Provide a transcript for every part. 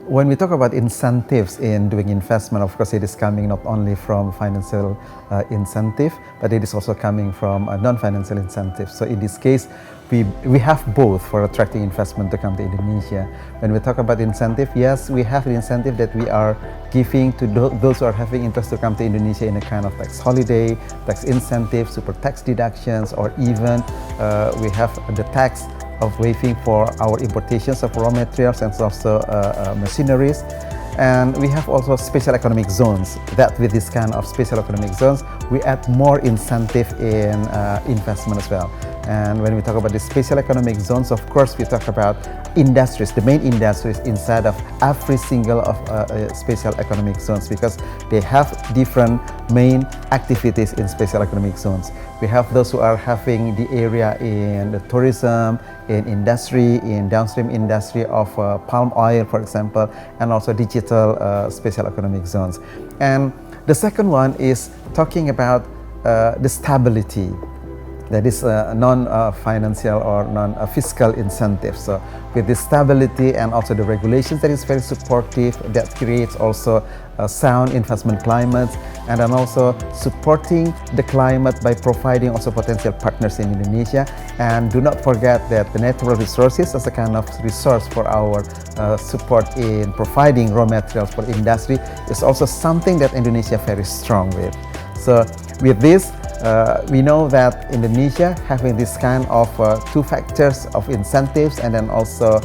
When we talk about incentives in doing investment, of course, it is coming not only from financial incentive, but it is also coming from non-financial incentives. So in this case, we have both for attracting investment to come to Indonesia. When we talk about incentive, yes, we have the incentive that we are giving to those who are having interest to come to Indonesia in a kind of tax holiday, tax incentive, super tax deductions, or even we have the tax of waiving for our importations of raw materials and also machineries. And we have also special economic zones, that with this kind of special economic zones, we add more incentive in investment as well. And when we talk about the special economic zones, of course, we talk about industries, the main industries inside of every single of special economic zones, because they have different main activities in special economic zones. We have those who are having the area in the tourism, in industry, in downstream industry of palm oil, for example, and also digital special economic zones. And the second one is talking about the stability. That is non-financial or non-fiscal incentives. So with the stability and also the regulations that is very supportive, that creates also a sound investment climate, and then also supporting the climate by providing also potential partners in Indonesia. And do not forget that the natural resources as a kind of resource for our support in providing raw materials for industry is also something that Indonesia very strong with. So with this, we know that Indonesia having this kind of two factors of incentives, and then also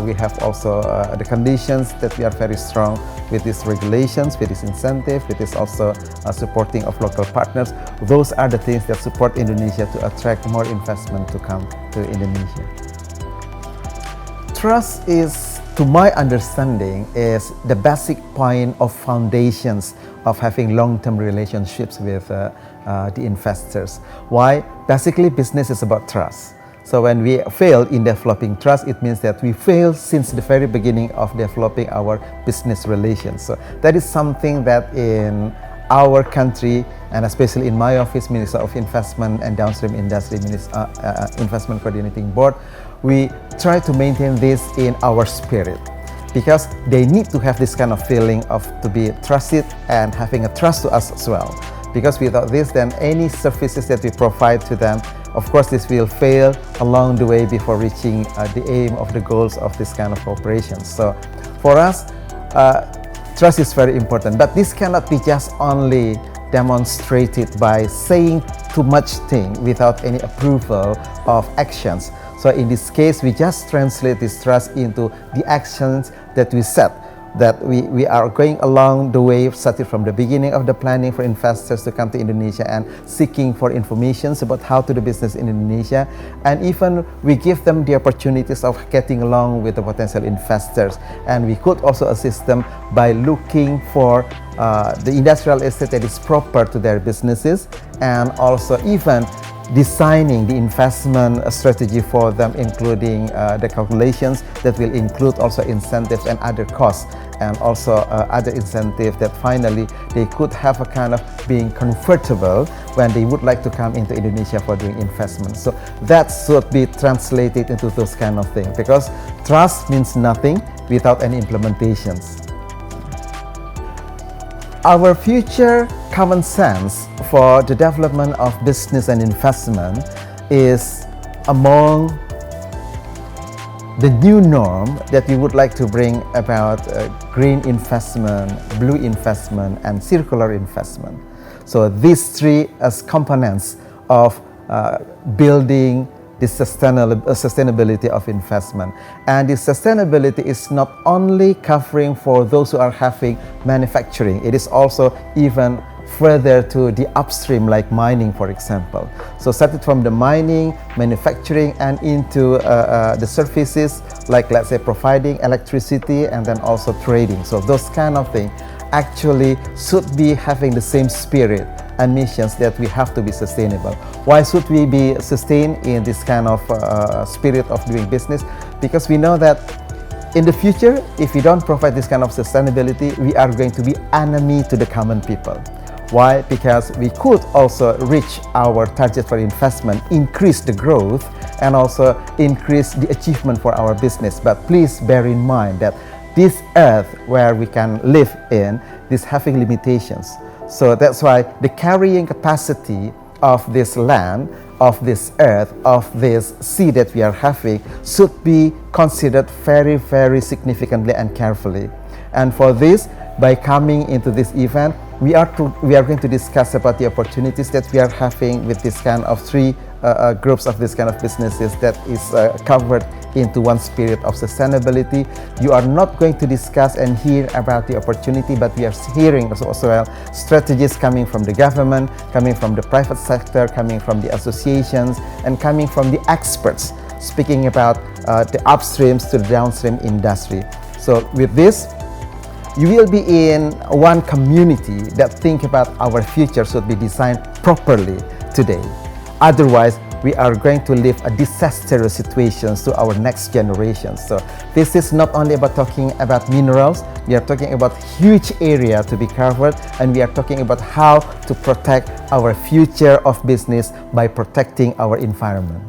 we have also the conditions that we are very strong with these regulations, with this incentive, with this also supporting of local partners. Those are the things that support Indonesia to attract more investment to come to Indonesia. Trust is, to my understanding, is the basic point of foundations of having long-term relationships with the investors. Why? Basically, business is about trust. So when we fail in developing trust, it means that we fail since the very beginning of developing our business relations. So that is something that in our country, and especially in my office, Minister of Investment and Downstream Industry Investment Coordinating Board, we try to maintain this in our spirit, because they need to have this kind of feeling of to be trusted and having a trust to us as well. Because without this, then any services that we provide to them, of course, this will fail along the way before reaching the aim of the goals of this kind of cooperation. So for us, trust is very important, but this cannot be just only demonstrated by saying too much thing without any approval of actions. So in this case, we just translate this trust into the actions that we set, that we are going along the way, started from the beginning of the planning for investors to come to Indonesia and seeking for information about how to do business in Indonesia. And even we give them the opportunities of getting along with the potential investors. And we could also assist them by looking for the industrial estate that is proper to their businesses, and also even designing the investment strategy for them, including the calculations that will include also incentives and other costs, and also other incentives that finally they could have a kind of being comfortable when they would like to come into Indonesia for doing investment. So that should be translated into those kind of things, because trust means nothing without any implementations. Our future common sense for the development of business and investment is among the new norm that we would like to bring about green investment, blue investment, and circular investment. So these three as components of building the sustainability of investment. And the sustainability is not only covering for those who are having manufacturing, it is also even further to the upstream, like mining, for example. So started from the mining, manufacturing, and into the services, like let's say providing electricity and then also trading. So those kind of things actually should be having the same spirit and missions, that we have to be sustainable. Why should we be sustained in this kind of spirit of doing business? Because we know that in the future, if we don't provide this kind of sustainability, we are going to be enemy to the common people. Why? Because we could also reach our target for investment, increase the growth, and also increase the achievement for our business. But please bear in mind that this earth where we can live in is having limitations. So that's why the carrying capacity of this land, of this earth, of this sea that we are having should be considered very, very significantly and carefully. And for this, by coming into this event, we are going to discuss about the opportunities that we are having with this kind of three groups of this kind of businesses that is covered into one spirit of sustainability. You are not going to discuss and hear about the opportunity, but we are hearing as well strategies coming from the government, coming from the private sector, coming from the associations, and coming from the experts speaking about the upstreams to the downstream industry. So with this, you will be in one community that think about our future should be designed properly today. Otherwise, we are going to live a disastrous situations to our next generations. So this is not only about talking about minerals, we are talking about huge area to be covered, and we are talking about how to protect our future of business by protecting our environment.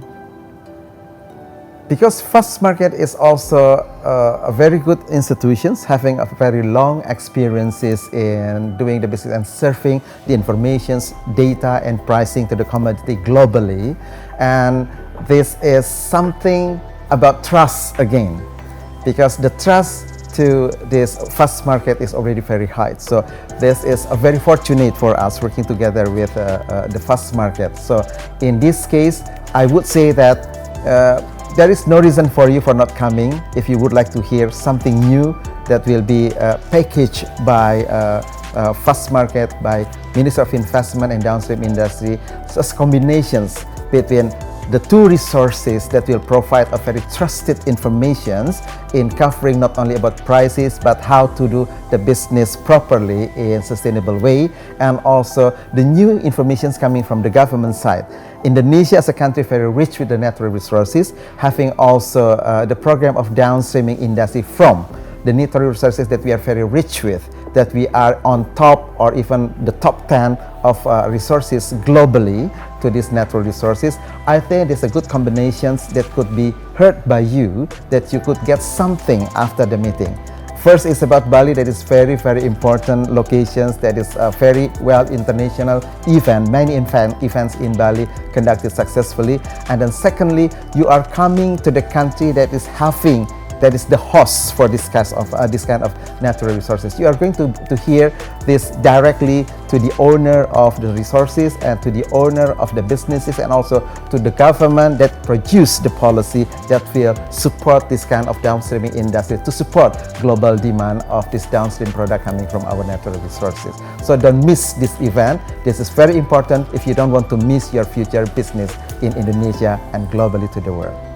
Because Fastmarket is also a very good institution, having a very long experiences in doing the business and serving the informations, data, and pricing to the commodity globally. And this is something about trust again, because the trust to this Fastmarket is already very high. So this is a very fortunate for us working together with the Fastmarket. So in this case, I would say that there is no reason for you for not coming if you would like to hear something new that will be packaged by Fastmarket, by Ministry of Investment and Downstream Industry, as combinations between the two resources that will provide a very trusted information in covering not only about prices but how to do the business properly in sustainable way, and also the new information coming from the government side. Indonesia is a country very rich with the natural resources, having also the program of downstreaming industry from the natural resources that we are very rich with, that we are on top or even the top 10 of resources globally to these natural resources. I think there's a good combinations that could be heard by you, that you could get something after the meeting. First is about Bali, that is very, very important locations, that is a very well international event, many events in Bali conducted successfully. And then secondly, you are coming to the country that is having, that is the host for this kind of natural resources. You are going to hear this directly to the owner of the resources and to the owner of the businesses, and also to the government that produce the policy that will support this kind of downstreaming industry to support global demand of this downstream product coming from our natural resources. So don't miss this event. This is very important if you don't want to miss your future business in Indonesia and globally to the world.